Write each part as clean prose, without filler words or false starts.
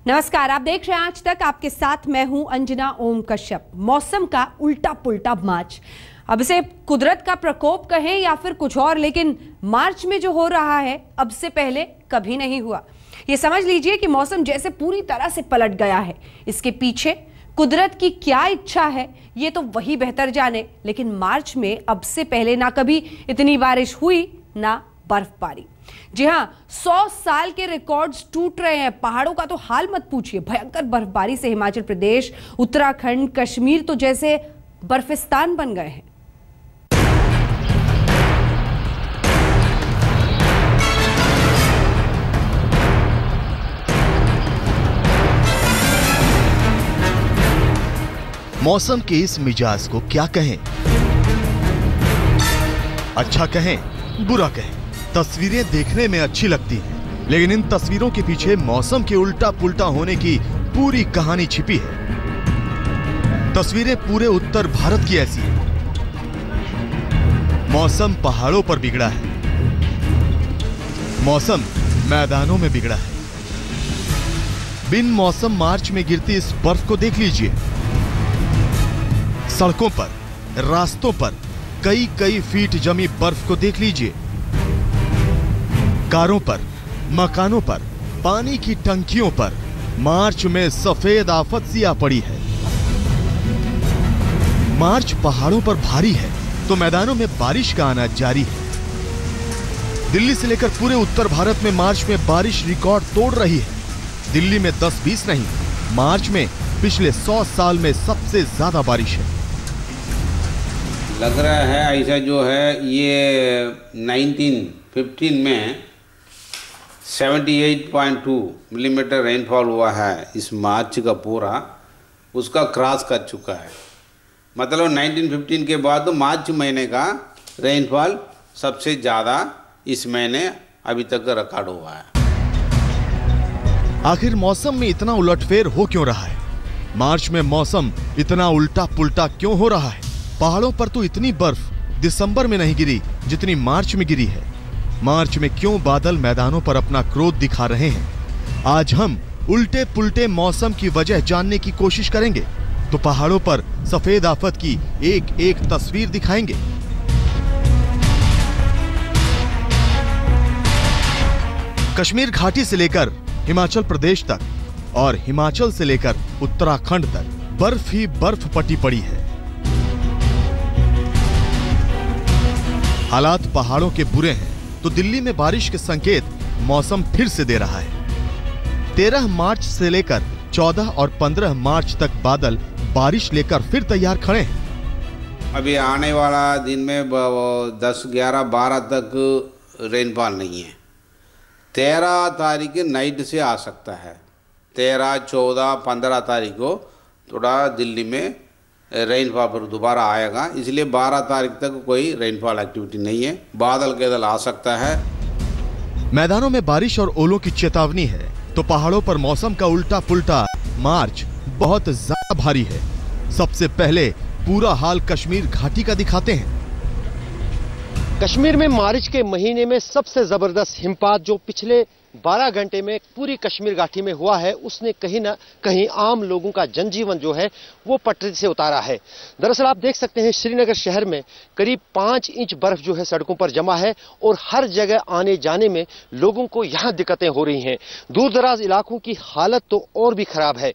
नमस्कार, आप देख रहे हैं आज तक। आपके साथ मैं हूं अंजना ओम कश्यप। मौसम का उल्टा पुल्टा मार्च, अब इसे कुदरत का प्रकोप कहें या फिर कुछ और, लेकिन मार्च में जो हो रहा है अब से पहले कभी नहीं हुआ। ये समझ लीजिए कि मौसम जैसे पूरी तरह से पलट गया है। इसके पीछे कुदरत की क्या इच्छा है ये तो वही बेहतर जाने, लेकिन मार्च में अब से पहले ना कभी इतनी बारिश हुई ना बर्फबारी। जी हां, 100 साल के रिकॉर्ड्स टूट रहे हैं। पहाड़ों का तो हाल मत पूछिए। भयंकर बर्फबारी से हिमाचल प्रदेश, उत्तराखंड, कश्मीर तो जैसे बर्फिस्तान बन गए हैं। मौसम के इस मिजाज को क्या कहें? अच्छा कहें, बुरा कहें। तस्वीरें देखने में अच्छी लगती हैं, लेकिन इन तस्वीरों के पीछे मौसम के उल्टा पुल्टा होने की पूरी कहानी छिपी है। तस्वीरें पूरे उत्तर भारत की ऐसी हैं। मौसम पहाड़ों पर बिगड़ा है, मौसम मैदानों में बिगड़ा है। बिन मौसम मार्च में गिरती इस बर्फ को देख लीजिए। सड़कों पर, रास्तों पर कई कई फीट जमी बर्फ को देख लीजिए। कारों पर, मकानों पर, पानी की टंकियों पर मार्च में सफेद आफत सी आ पड़ी है। मार्च पहाड़ों पर भारी है तो मैदानों में बारिश का आना जारी है। दिल्ली से लेकर पूरे उत्तर भारत में मार्च में बारिश रिकॉर्ड तोड़ रही है। दिल्ली में 10-20 नहीं, मार्च में पिछले 100 साल में सबसे ज्यादा बारिश है। लग रहा है ऐसा जो है ये 1915 में 78.2 मिलीमीटर रेनफॉल हुआ है। इस मार्च का पूरा उसका क्रॉस कर चुका है। मतलब 1915 के बाद तो मार्च महीने का रेनफॉल सबसे ज़्यादा इस महीने अभी तक रिकॉर्ड हुआ है। आखिर मौसम में इतना उलटफेर हो क्यों रहा है? मार्च में मौसम इतना उल्टा पुल्टा क्यों हो रहा है? पहाड़ों पर तो इतनी बर्फ दिसंबर में नहीं गिरी जितनी मार्च में गिरी है। मार्च में क्यों बादल मैदानों पर अपना क्रोध दिखा रहे हैं? आज हम उल्टे पुल्टे मौसम की वजह जानने की कोशिश करेंगे तो पहाड़ों पर सफेद आफत की एक एक तस्वीर दिखाएंगे। कश्मीर घाटी से लेकर हिमाचल प्रदेश तक और हिमाचल से लेकर उत्तराखंड तक बर्फ ही बर्फ पटी पड़ी है। हालात पहाड़ों के बुरे हैं तो दिल्ली में बारिश के संकेत मौसम फिर से दे रहा है। 13 मार्च से लेकर 14 और 15 मार्च तक बादल बारिश लेकर फिर तैयार खड़े हैं। अभी आने वाला दिन में 10, 11, 12 तक रेनफॉल नहीं है। 13 तारीख नाइट से आ सकता है। 13, 14, 15 तारीख को थोड़ा दिल्ली में रेनफॉल पर दोबारा आएगा, इसलिए 12 तारीख तक कोई रेनफॉल एक्टिविटी नहीं है। बादल केवल आ सकता है। मैदानों में बारिश और ओलों की चेतावनी है तो पहाड़ों पर मौसम का उल्टा पुल्टा मार्च बहुत ज्यादा भारी है। सबसे पहले पूरा हाल कश्मीर घाटी का दिखाते हैं। कश्मीर में मार्च के महीने में सबसे जबरदस्त हिमपात जो पिछले 12 घंटे में पूरी कश्मीर घाटी में हुआ है, उसने कहीं ना कहीं आम लोगों का जनजीवन जो है वो पटरी से उतारा है। दरअसल आप देख सकते हैं श्रीनगर शहर में करीब 5 इंच बर्फ जो है सड़कों पर जमा है और हर जगह आने जाने में लोगों को यहाँ दिक्कतें हो रही हैं। दूर दराज इलाकों की हालत तो और भी खराब है।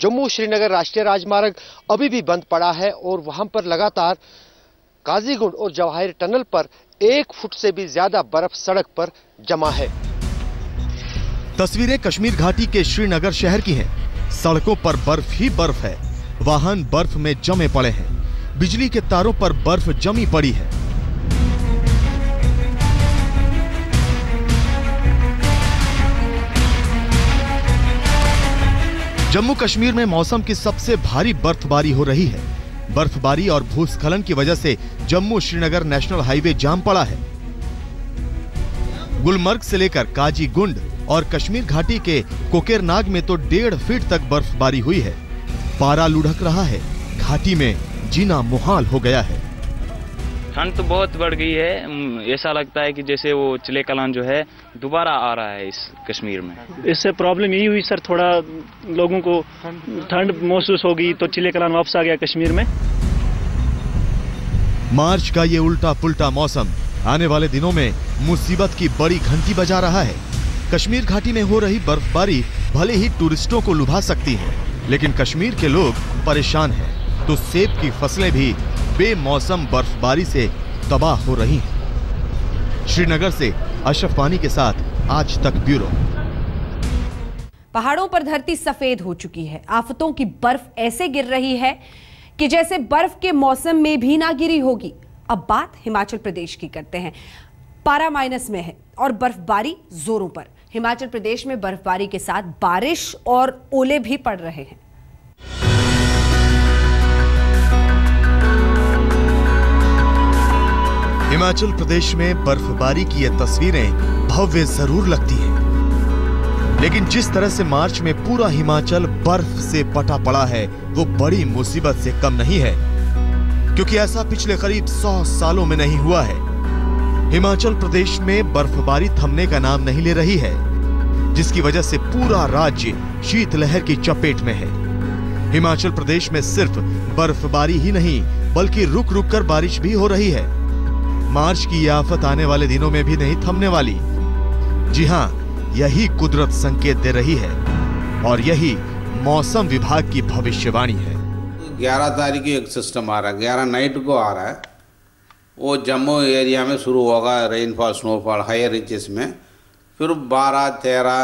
जम्मू श्रीनगर राष्ट्रीय राजमार्ग अभी भी बंद पड़ा है और वहां पर लगातार काजीगुंड और जवाहिर टनल पर 1 फुट से भी ज्यादा बर्फ सड़क पर जमा है। तस्वीरें कश्मीर घाटी के श्रीनगर शहर की हैं। सड़कों पर बर्फ ही बर्फ है। वाहन बर्फ में जमे पड़े हैं। बिजली के तारों पर बर्फ जमी पड़ी है। जम्मू कश्मीर में मौसम की सबसे भारी बर्फबारी हो रही है। बर्फबारी और भूस्खलन की वजह से जम्मू श्रीनगर नेशनल हाईवे जाम पड़ा है। गुलमर्ग से लेकर काजीगुंड और कश्मीर घाटी के कोकेरनाग में तो 1.5 फीट तक बर्फबारी हुई है। पारा लुढ़क रहा है। घाटी में जीना मुहाल हो गया है। ठंड तो बहुत बढ़ गई है। ऐसा लगता है कि जैसे वो चिले कलान जो है दोबारा आ रहा है इस कश्मीर में। इससे प्रॉब्लम यही हुई सर, थोड़ा लोगों को ठंड महसूस होगी तो चिले कलान वापस आ गया कश्मीर में। मार्च का ये उल्टा पुल्टा मौसम आने वाले दिनों में मुसीबत की बड़ी घंटी बजा रहा है। कश्मीर घाटी में हो रही बर्फबारी भले ही टूरिस्टों को लुभा सकती है, लेकिन कश्मीर के लोग परेशान हैं। तो सेब की फसलें भी बेमौसम बर्फबारी से तबाह हो रही हैं। श्रीनगर से अशरफ पानी के साथ आज तक ब्यूरो। पहाड़ों पर धरती सफेद हो चुकी है। आफतों की बर्फ ऐसे गिर रही है कि जैसे बर्फ के मौसम में भी ना गिरी होगी। अब बात हिमाचल प्रदेश की करते हैं। पारा माइनस में है और बर्फबारी जोरों पर। हिमाचल प्रदेश में बर्फबारी के साथ बारिश और ओले भी पड़ रहे हैं। हिमाचल प्रदेश में बर्फबारी की ये तस्वीरें भव्य जरूर लगती हैं, लेकिन जिस तरह से मार्च में पूरा हिमाचल बर्फ से पटा पड़ा है वो बड़ी मुसीबत से कम नहीं है, क्योंकि ऐसा पिछले करीब 100 सालों में नहीं हुआ है। हिमाचल प्रदेश में बर्फबारी थमने का नाम नहीं ले रही है, जिसकी वजह से पूरा राज्य शीतलहर की चपेट में है। हिमाचल प्रदेश में सिर्फ बर्फबारी ही नहीं बल्कि रुक रुक कर बारिश भी हो रही है। मार्च की यह आफत आने वाले दिनों में भी नहीं थमने वाली। जी हां, यही कुदरत संकेत दे रही है और यही मौसम विभाग की भविष्यवाणी है। 11 तारीख को एक सिस्टम आ रहा है, 11 नाइट को आ रहा है। वो जम्मू एरिया में शुरू होगा रेनफॉल स्नोफॉल हायर रिचेस में। फिर 12, 13,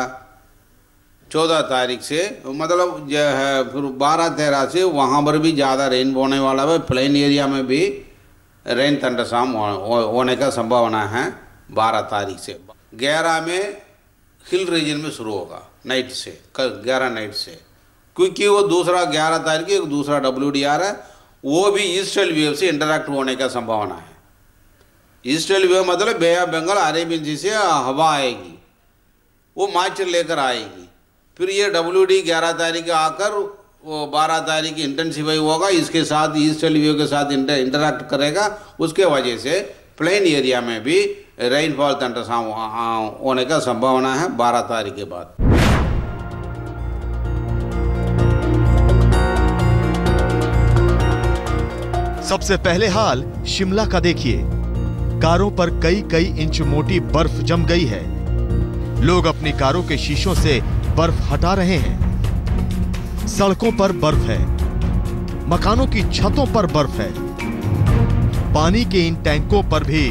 14 तारीख से मतलब जो है फिर 12, 13 से वहाँ पर भी ज़्यादा रेन होने वाला है। प्लेन एरिया में भी रेन थंडरस्टॉर्म होने का संभावना है 12 तारीख से। 11 में हिल रीजन में शुरू होगा नाइट से, कल 11 नाइट से, क्योंकि वो दूसरा 11 तारीख को एक दूसरा WDR है, वो भी ईस्टर्न वेव से इंटरैक्ट होने का संभावना है। ईस्टर्न वेव मतलब बे ऑफ बंगाल अरेबियन सी से हवा आएगी, वो मॉइस्चर लेकर आएगी। फिर ये WD 11 तारीख को आकर वो 12 तारीख इंटेंसिफाई होगा, इसके साथ ईस्टर्न वेव के साथ इंटरैक्ट करेगा। उसके वजह से प्लेन एरिया में भी रेनफॉल थंडरस्टॉर्म होने का संभावना है 12 तारीख के बाद। सबसे पहले हाल शिमला का देखिए। कारों पर कई कई इंच मोटी बर्फ जम गई है। लोग अपनी कारों के शीशों से बर्फ हटा रहे हैं। सड़कों पर बर्फ है, मकानों की छतों पर बर्फ है, पानी के इन टैंकों पर भी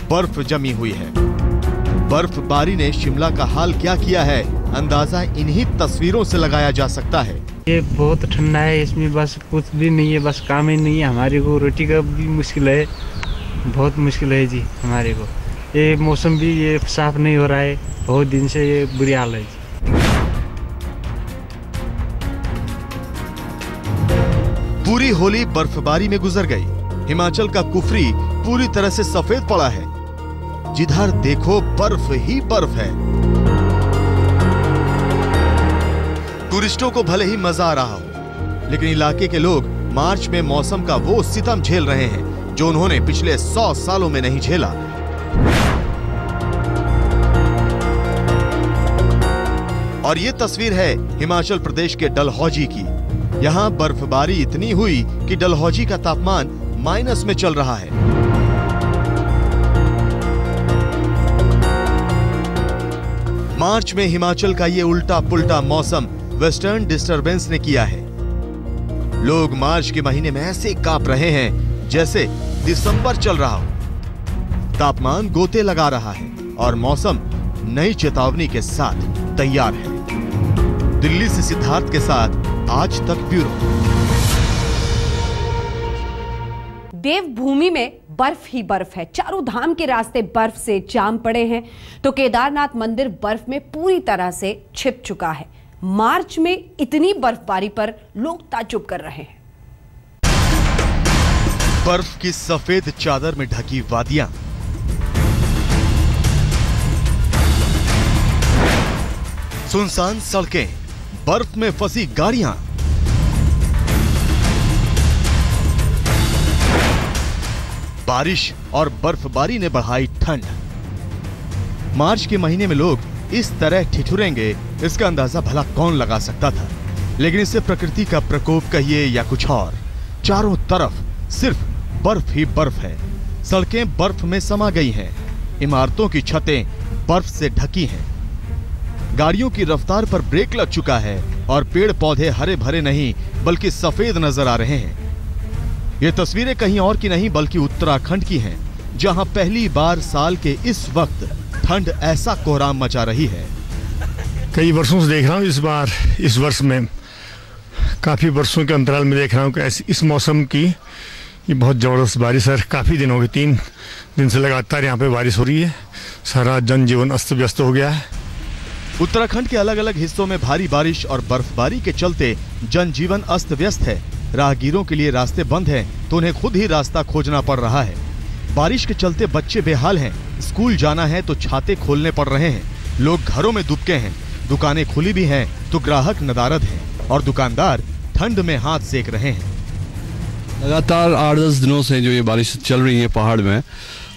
बर्फ जमी हुई है। बर्फबारी ने शिमला का हाल क्या किया है, अंदाजा इन्हीं तस्वीरों से लगाया जा सकता है। ये बहुत ठंडा है, इसमें बस कुछ भी नहीं है, बस काम ही नहीं है। हमारे को रोटी का भी मुश्किल है, बहुत मुश्किल है जी हमारे को। ये मौसम भी ये साफ नहीं हो रहा है, बहुत दिन से ये बुरी हाल है जी। पूरी होली बर्फबारी में गुजर गई। हिमाचल का कुफरी पूरी तरह से सफेद पड़ा है। जिधर देखो बर्फ ही बर्फ है। टूरिस्टों को भले ही मजा आ रहा हो, लेकिन इलाके के लोग मार्च में मौसम का वो सितम झेल रहे हैं जो उन्होंने पिछले 100 सालों में नहीं झेला। और ये तस्वीर है हिमाचल प्रदेश के डलहौजी की। यहाँ बर्फबारी इतनी हुई कि डलहौजी का तापमान माइनस में चल रहा है। मार्च में हिमाचल का ये उल्टा पुल्टा मौसम वेस्टर्न डिस्टरबेंस ने किया है। लोग मार्च के महीने में ऐसे कांप रहे हैं जैसे दिसंबर चल रहा हो। तापमान गोते लगा रहा है और मौसम नई चेतावनी के साथ तैयार है। दिल्ली से सिद्धार्थ के साथ आज तक ब्यूरो। देवभूमि में बर्फ ही बर्फ है। चारों धाम के रास्ते बर्फ से जाम पड़े हैं, तो केदारनाथ मंदिर बर्फ में पूरी तरह से छिप चुका है। मार्च में इतनी बर्फबारी पर लोग ताज्जुब कर रहे हैं। बर्फ की सफेद चादर में ढकी वादियां, सुनसान सड़कें, बर्फ में फंसी गाड़ियां, बारिश और बर्फबारी ने बढ़ाई ठंड। मार्च के महीने में लोग इस तरह ठिठुरेंगे, इसका अंदाजा भला कौन लगा सकता था। लेकिन इससे प्रकृति का प्रकोप कहिए या कुछ और, चारों तरफ सिर्फ बर्फ ही बर्फ है। सड़कें बर्फ में समा गई हैं, इमारतों की छतें बर्फ से ढकी हैं, गाड़ियों की रफ्तार पर ब्रेक लग चुका है और पेड़ पौधे हरे भरे नहीं बल्कि सफेद नजर आ रहे हैं। ये तस्वीरें कहीं और की नहीं बल्कि उत्तराखंड की हैं, जहां पहली बार साल के इस वक्त ठंड ऐसा कोहराम मचा रही है। कई वर्षों से देख रहा हूँ, इस वर्ष में काफ़ी वर्षों के अंतराल में देख रहा हूँ कि इस मौसम की ये बहुत ज़बरदस्त बारिश है। काफ़ी दिन हो गए, 3 दिन से लगातार यहाँ पे बारिश हो रही है। सारा जनजीवन अस्त व्यस्त हो गया है। उत्तराखंड के अलग अलग हिस्सों में भारी बारिश और बर्फबारी के चलते जनजीवन अस्त व्यस्त है। राहगीरों के लिए रास्ते बंद हैं तो उन्हें खुद ही रास्ता खोजना पड़ रहा है। बारिश के चलते बच्चे बेहाल हैं, स्कूल जाना है तो छाते खोलने पड़ रहे हैं, लोग घरों में दुबके हैं, दुकानें खुली भी हैं तो ग्राहक नदारद हैं और दुकानदार ठंड में हाथ सेक रहे हैं। लगातार 8-10 दिनों से जो ये बारिश चल रही है पहाड़ में,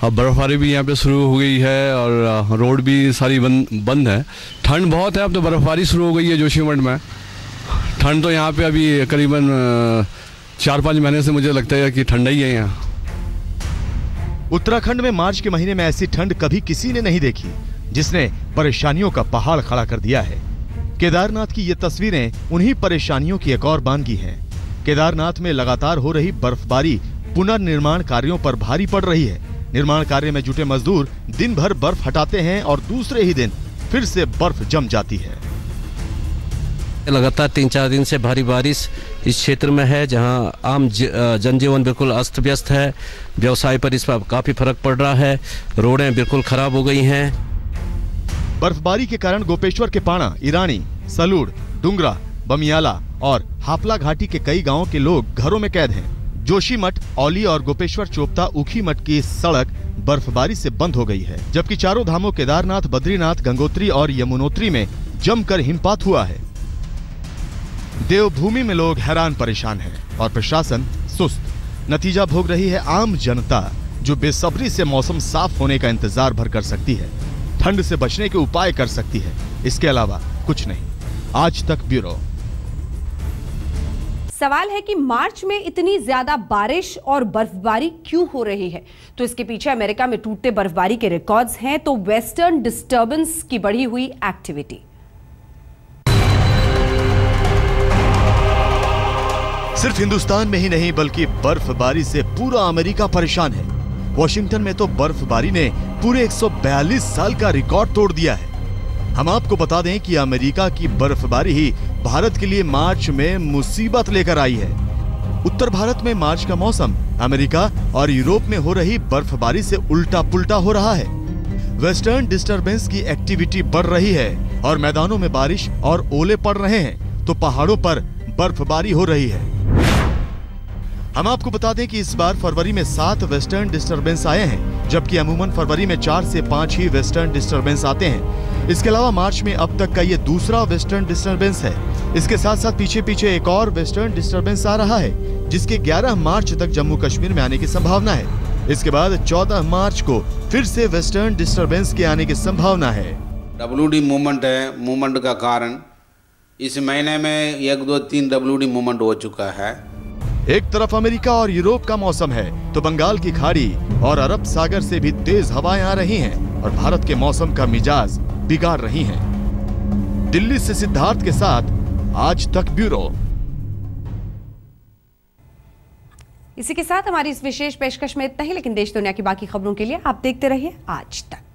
अब बर्फबारी भी यहाँ पे शुरू हो गई है और रोड भी सारी बंद है। ठंड बहुत है, अब तो बर्फबारी शुरू हो गई है जोशीमठ में। ठंड तो यहाँ पे अभी करीबन 4-5 महीने से मुझे लगता है कि ठंडा ही है यहाँ। उत्तराखंड में मार्च के महीने में ऐसी ठंड कभी किसी ने नहीं देखी, जिसने परेशानियों का पहाड़ खड़ा कर दिया है। केदारनाथ की ये तस्वीरें उन्हीं परेशानियों की एक और बानगी हैं। केदारनाथ में लगातार हो रही बर्फबारी पुनर्निर्माण कार्यों पर भारी पड़ रही है। निर्माण कार्य में जुटे मजदूर दिन भर बर्फ हटाते हैं और दूसरे ही दिन फिर से बर्फ जम जाती है। लगातार 3-4 दिन से भारी बारिश इस क्षेत्र में है, जहां आम जनजीवन बिल्कुल अस्त व्यस्त है। व्यवसाय पर इस पर काफी फर्क पड़ रहा है, रोडें बिल्कुल खराब हो गई हैं। बर्फबारी के कारण गोपेश्वर के पाणा, ईरानी, सलूड़, डुंगरा, बमियाला और हापला घाटी के कई गांवों के लोग घरों में कैद हैं। जोशीमठ, औली और गोपेश्वर चोपता ऊखीमठ की सड़क बर्फबारी से बंद हो गई है, जबकि चारों धामों केदारनाथ, बद्रीनाथ, गंगोत्री और यमुनोत्री में जमकर हिमपात हुआ है। देवभूमि में लोग हैरान परेशान हैं और प्रशासन सुस्त। नतीजा भोग रही है आम जनता, जो बेसब्री से मौसम साफ होने का इंतजार भर कर सकती है, ठंड से बचने के उपाय कर सकती है, इसके अलावा कुछ नहीं। आज तक ब्यूरो। सवाल है कि मार्च में इतनी ज्यादा बारिश और बर्फबारी क्यों हो रही है? तो इसके पीछे अमेरिका में टूटते बर्फबारी के रिकॉर्ड्स हैं, तो वेस्टर्न डिस्टर्बेंस की बढ़ी हुई एक्टिविटी। सिर्फ हिंदुस्तान में ही नहीं बल्कि बर्फबारी से पूरा अमेरिका परेशान है। वॉशिंगटन में तो बर्फबारी ने पूरे 142 साल का रिकॉर्ड तोड़ दिया है। हम आपको बता दें कि अमेरिका की बर्फबारी ही भारत के लिए मार्च में मुसीबत लेकर आई है। उत्तर भारत में मार्च का मौसम अमेरिका और यूरोप में हो रही बर्फबारी से उल्टा पुल्टा हो रहा है। वेस्टर्न डिस्टर्बेंस की एक्टिविटी बढ़ रही है और मैदानों में बारिश और ओले पड़ रहे हैं तो पहाड़ों पर बर्फबारी हो रही है। हम आपको बता दें कि इस बार फरवरी में 7 वेस्टर्न डिस्टर्बेंस आए हैं, जबकि अमूमन फरवरी में 4 से 5 ही वेस्टर्न डिस्टर्बेंस आते हैं। इसके अलावा मार्च में अब तक का ये दूसरा वेस्टर्न डिस्टर्बेंस है। इसके साथ साथ पीछे पीछे एक और वेस्टर्न डिस्टर्बेंस आ रहा है, जिसके 11 मार्च तक जम्मू कश्मीर में आने की संभावना है। इसके बाद 14 मार्च को फिर से वेस्टर्न डिस्टर्बेंस के आने की संभावना है। WD मूवमेंट है, मूवमेंट का कारण इस महीने में 1, 2, 3 WD मूवमेंट हो चुका है। एक तरफ अमेरिका और यूरोप का मौसम है तो बंगाल की खाड़ी और अरब सागर से भी तेज हवाएं आ रही हैं और भारत के मौसम का मिजाज बिगाड़ रही हैं। दिल्ली से सिद्धार्थ के साथ आज तक ब्यूरो। इसी के साथ हमारी इस विशेष पेशकश में इतना ही, लेकिन देश दुनिया की बाकी खबरों के लिए आप देखते रहिए आज तक।